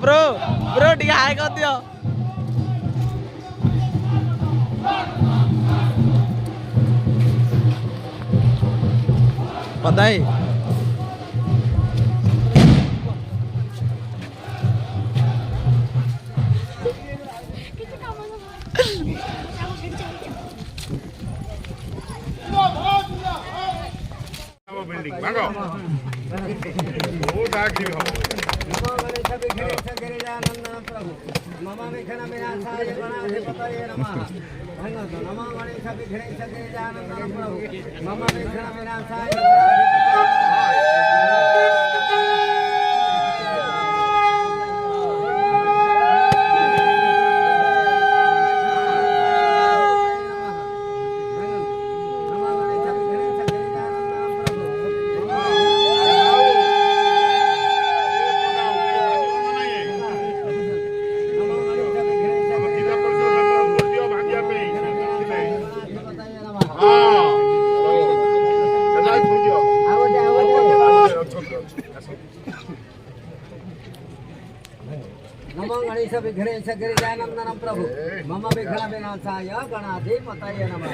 Bro bro ଟିକେ high କରିଦିଅ। ପଦାଇ building भागो वो डाक दी हो मम विघ्न विनाशाय गणाधिपतये नमः। नमो गणेश विघ्नेश गिरिजानन्दनं प्रभु मम विघ्न विनाशाय नमो गणेश विघ्नेश गिरिजानन्दनं प्रभु मम विघ्न विनाशाय गणाधिपतये नमः।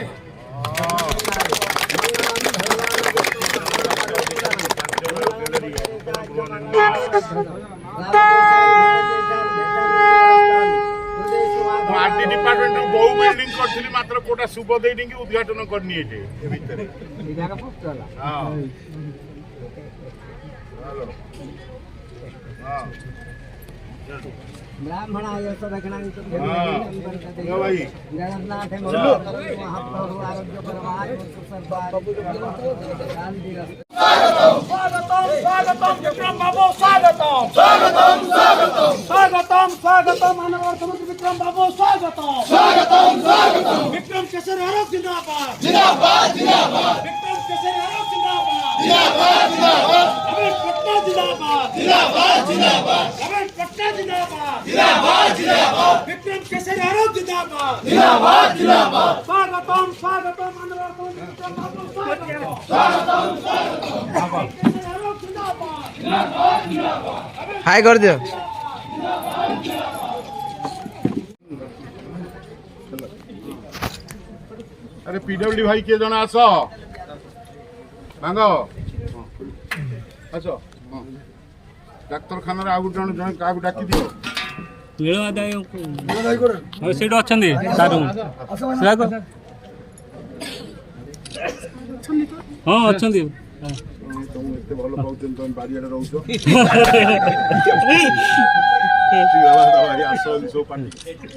आरटी डिपार्टमेंट बहु बिल्डिंग करथिली मात्र कोटा शुभ देई की उद्घाटन करनी एटे ए भीतर ई जगह पुस्तला हां हेलो हां ब्राह्मणाय सदगणाय यो भाई जगन्नाथ महाप्रभु आरोग्य परमाय स्वागतम विक्रम बाबू स्वागतम अनवर्तम विक्रम बाबू स्वागतम विक्रम केसरी आरोप जिंदाबाद विक्रम केसरी आरोप जिंदाबाद अमित पटना जिंदाबाद अमित पटना जिंदाबाद विक्रम केसरी आरोप जिंदाबाद स्वागतम अनवर्तम विक्रम बाबू स्वागतम हाय कर दियो। अरे पीडब्ल्यू भाई के जना आस भांग आस डाक्तरखाना आ गुटे जन का डाकी दियो ସେଇଠି ଅଛନ୍ତି ହଁ ଅଛନ୍ତି तुम एते भलो पाउछन तुम बारियाडे रहउछो आस सो पानी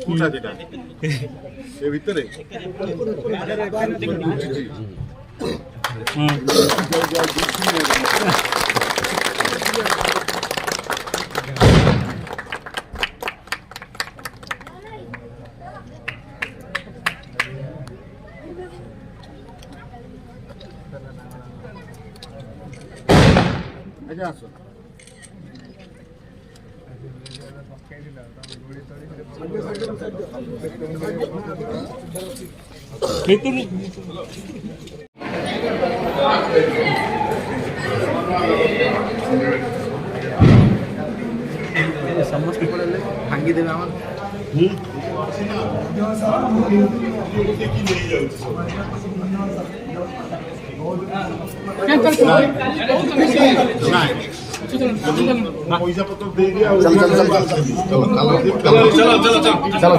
कोठा देटा ए भितरे अच्छा आसो समस्त भांगी देवे आम पैसा पत्र दे दिया चलो